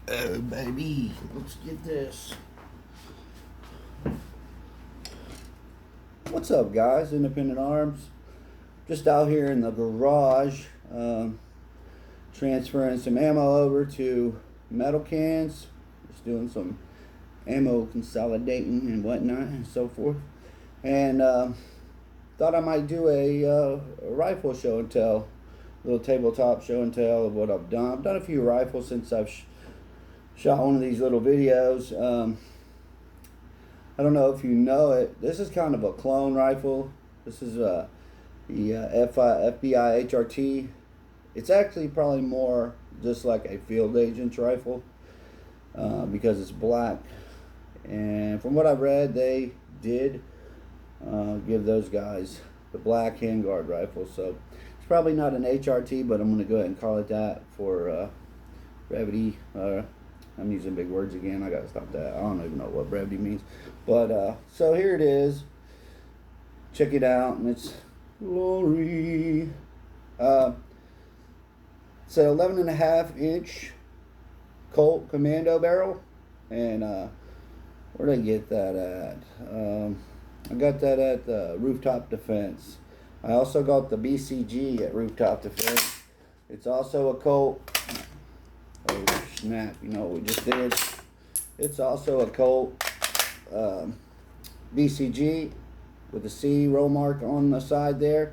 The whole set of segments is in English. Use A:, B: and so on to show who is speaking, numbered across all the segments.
A: Oh, baby, let's get this. What's up, guys? Independent Arms. Just out here in the garage, transferring some ammo over to metal cans. Just doing some ammo consolidating and whatnot and so forth. And thought I might do a rifle show and tell, a little tabletop show and tell of what I've done. I've done a few rifles since I've shot one of these little videos. I don't know if you know it. This is kind of a clone rifle. This is the FBI HRT. It's actually probably more just like a field agent's rifle because it's black. And from what I read, they did give those guys the black handguard rifle. So it's probably not an HRT, but I'm going to go ahead and call it that for brevity. I'm using big words again. I gotta stop that. I don't even know what brevity means. But so here it is. Check it out, and it's glory. It's an 11.5-inch Colt Commando barrel, and where did I get that at? I got that at Rooftop Defense. I also got the BCG at Rooftop Defense. It's also a Colt. Oh snap, you know what we just did? It's also a Colt BCG with a C roll mark on the side there.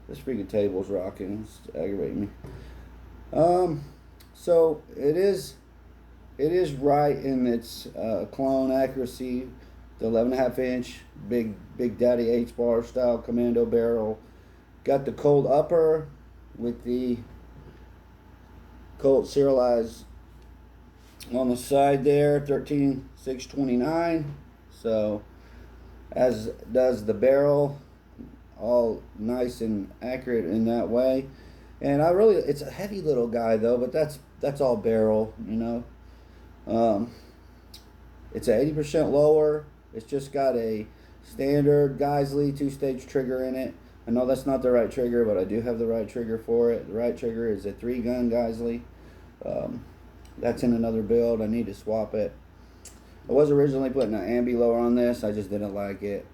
A: This freaking table's rocking. It's aggravating me. So it is right in its clone accuracy. The 11.5-inch big daddy H-bar style commando barrel. Got the Colt upper with the Colt serialized on the side there, 13629. So as does the barrel, all nice and accurate in that way. And it's a heavy little guy though, but that's all barrel, you know. It's a 80% lower. It's just got a standard Geisley 2-stage trigger in it. I know that's not the right trigger, but I do have the right trigger for it. The right trigger is a 3-gun Geisley. That's in another build. I need to swap it. I was originally putting an ambi lower on this. I just didn't like it.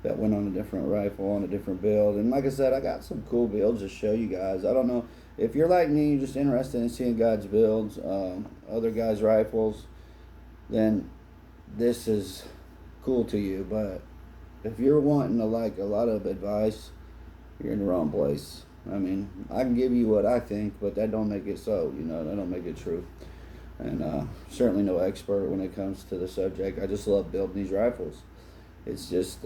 A: That went on a different rifle, on a different build. And like I said, I got some cool builds to show you guys. I don't know if you're like me, you're just interested in seeing guys' builds, other guys' rifles, then this is cool to you. But if you're wanting to like a lot of advice, you're in the wrong place. I mean, I can give you what I think, but that don't make it so, you know, that don't make it true. And certainly no expert when it comes to the subject. I just love building these rifles. It's just,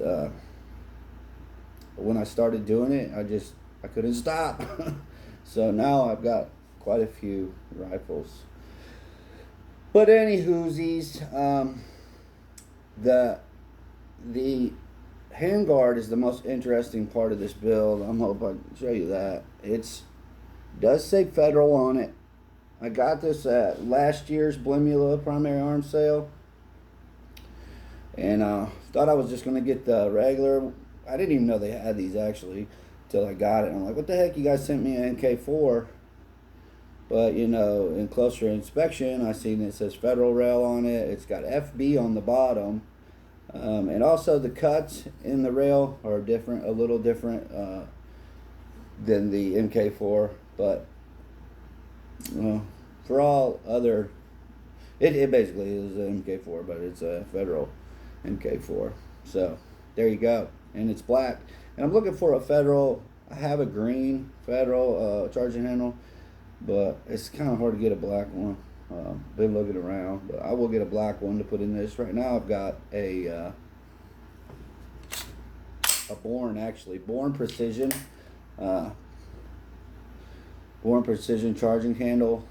A: when I started doing it, I couldn't stop. So now I've got quite a few rifles. But anywhoosies, the handguard is the most interesting part of this build. I'm hoping I can show you that. It does say Federal on it. I got this at last year's Blimula primary arms sale. And thought I was just going to get the regular. I didn't even know they had these actually until I got it. And I'm like, what the heck? You guys sent me an MK4. But, you know, in closer inspection, I seen it says Federal rail on it. It's got FB on the bottom. And also the cuts in the rail are different, a little different than the MK4. But for all other, it basically is an MK4, but it's a Federal MK4. So there you go. And it's black. And I'm looking for a Federal. I have a green Federal charging handle, but it's kind of hard to get a black one. Been looking around, but I will get a black one to put in this. Right now I've got a Born Precision Born Precision charging handle.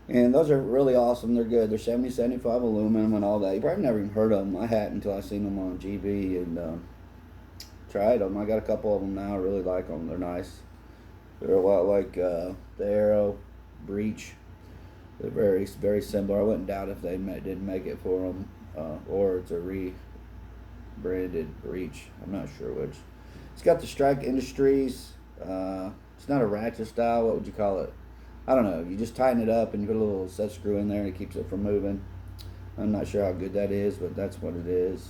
A: And those are really awesome. They're good. They're 70-75 aluminum and all that. You probably never even heard of them. I hadn't until I seen them on GB and tried them. I got a couple of them now. I really like them. They're nice. They're a lot like the Arrow Breach. They're very, very similar. I wouldn't doubt if they didn't make it for them, or it's a rebranded Breach. I'm not sure which. It's got the Strike Industries. It's not a ratchet style. What would you call it? I don't know. You just tighten it up and you put a little set screw in there and it keeps it from moving. I'm not sure how good that is, but that's what it is.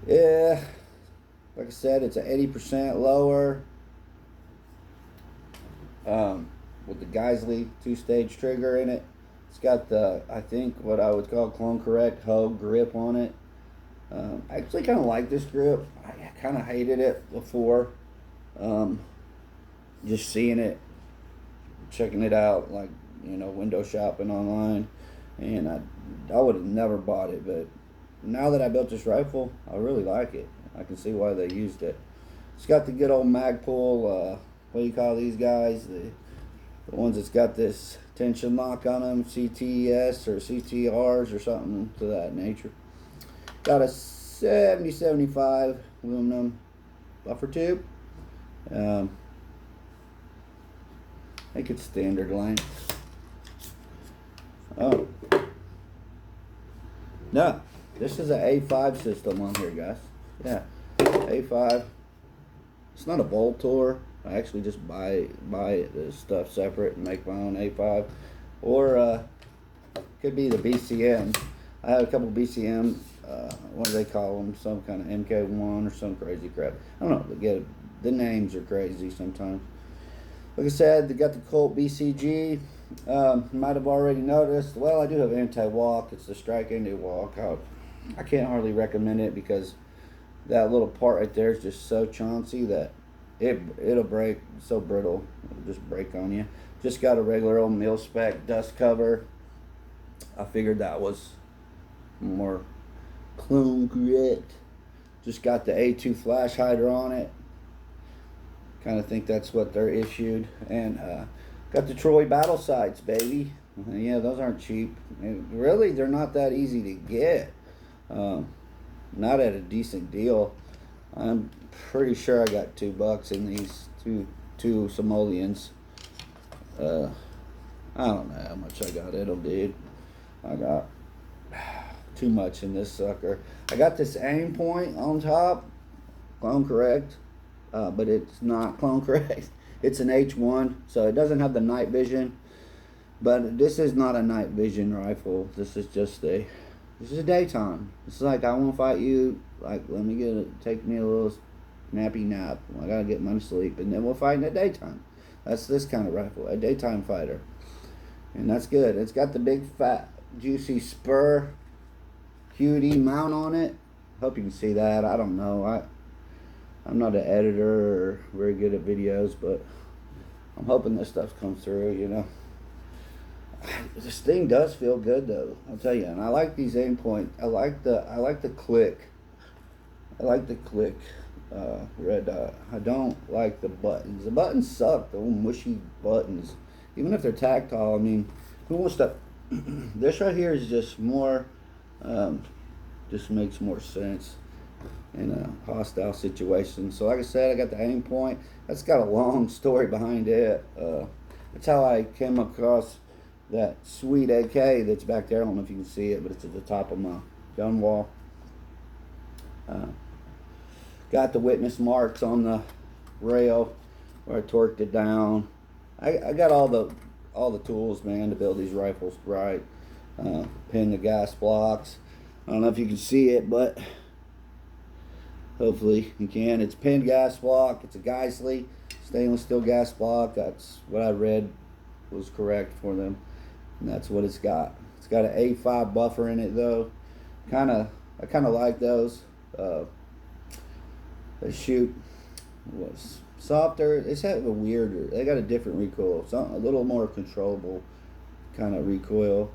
A: Yeah, like I said, it's an 80% lower with the Geissele 2-stage trigger in it. It's got the, I think, what I would call Clone Correct Hogue grip on it. I actually kind of like this grip. I kind of hated it before. Just seeing it, checking it out, like, window shopping online, and I would have never bought it, but now that I built this rifle, I really like it. I can see why they used it. It's got the good old Magpul, what do you call these guys? The ones that's got this tension lock on them, CTS or CTRs or something to that nature. Got a 70-75 aluminum buffer tube. I think it's standard length. Oh. No, this is an A5 system on here, guys. Yeah, A5. It's not a Voltor. I actually just buy this stuff separate and make my own A5. Or could be the BCM. I have a couple BCM, what do they call them? Some kind of MK1 or some crazy crap. I don't know. The names are crazy sometimes. Like I said, they got the Colt BCG. Might have already noticed. Well, I do have anti-walk. It's the Strike anti-walk. I can't hardly recommend it because that little part right there is just so chauncey that it'll break. It's so brittle. It'll just break on you. Just got a regular old mil-spec dust cover. I figured that was more Clone Correct. Just got the A2 flash hider on it. Kind of think that's what they're issued. And got the Troy battle sights, baby. Yeah, those aren't cheap. And really, they're not that easy to get. Not at a decent deal. I'm pretty sure I got $2 in these two simoleons. I don't know how much I got in them, dude. I got too much in this sucker. I got this aim point on top, Clone Correct, but it's not Clone Correct. It's an H1, so it doesn't have the night vision. But this is not a night vision rifle. This is daytime. It's like, I want to fight you. Like, take me a little nappy nap. I gotta get my sleep, and then we'll fight in the daytime. That's this kind of rifle, a daytime fighter, and that's good. It's got the big fat juicy spur QD mount on it. Hope you can see that. I don't know. I'm not an editor or very good at videos, but I'm hoping this stuff comes through. This thing does feel good though, I'll tell you. And I like these aim point. I like the click. I like the click red dot. I don't like the buttons. The buttons suck, the little mushy buttons. Even if they're tactile, I mean, who wants to this right here is just more just makes more sense in a hostile situation. So like I said, I got the aim point. That's got a long story behind it. That's how I came across that sweet AK that's back there. I don't know if you can see it, but it's at the top of my gun wall. Got the witness marks on the rail where I torqued it down. I got all the tools, man, to build these rifles right. Pin the gas blocks. I don't know if you can see it, but hopefully you can. It's pinned gas block. It's a Geissele stainless steel gas block. That's what I read was correct for them, and that's what it's got. It's got an A5 buffer in it though. I kind of like those. They shoot was softer. They have a weirder. They got a different recoil. A little more controllable kind of recoil.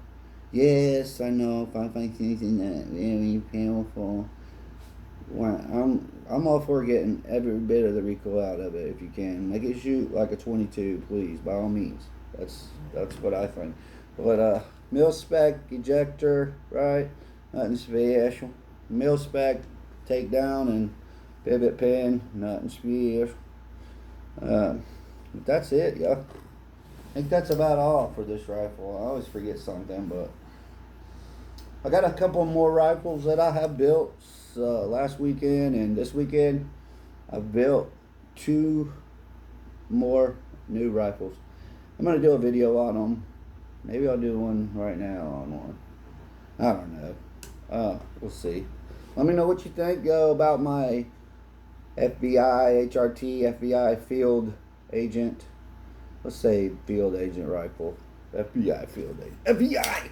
A: Yes, I know. If I find anything that very powerful, I'm all for getting every bit of the recoil out of it if you can. Make it shoot like a 22, please, by all means. That's what I think. But mil-spec ejector, right? Nothing special. Mil-spec takedown and pivot pin, nothing special. But that's it, y'all. I think that's about all for this rifle. I always forget something, but I got a couple more rifles that I have built last weekend and this weekend. I've built 2 more new rifles. I'm gonna do a video on them. Maybe I'll do one right now on one. I don't know. We'll see. Let me know what you think about my FBI, HRT, FBI field agent. Let's say field agent rifle. FBI field agent. FBI!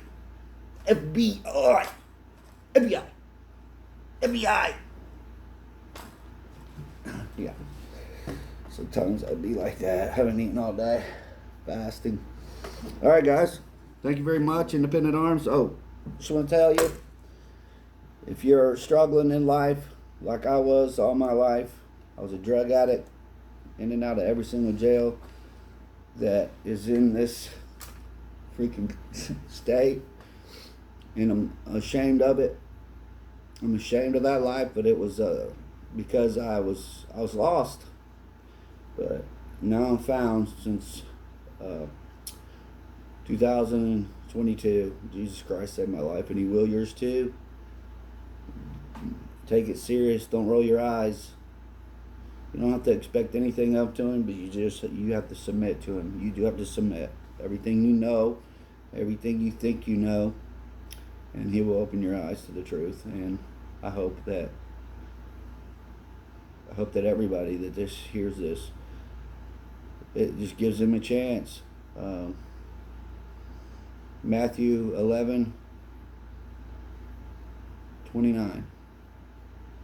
A: FBI! FBI! FBI! Yeah. Sometimes I'd be like that. Haven't eaten all day. Fasting. Alright, guys. Thank you very much, Independent Arms. Oh, just want to tell you, if you're struggling in life, like I was all my life, I was a drug addict, in and out of every single jail that is in this freaking state, and I'm ashamed of it. I'm ashamed of that life, but it was because I was lost. But now I'm found since 2022. Jesus Christ saved my life, and He will yours too. Take it serious. Don't roll your eyes. You don't have to expect anything up to Him, but you have to submit to Him. You do have to submit. Everything you know, everything you think you know, and He will open your eyes to the truth. And I hope that everybody that hears this, it just gives them a chance. Matthew 11:29.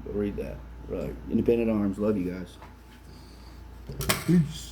A: Go read that. Right. Independent Arms. Love you guys. Peace.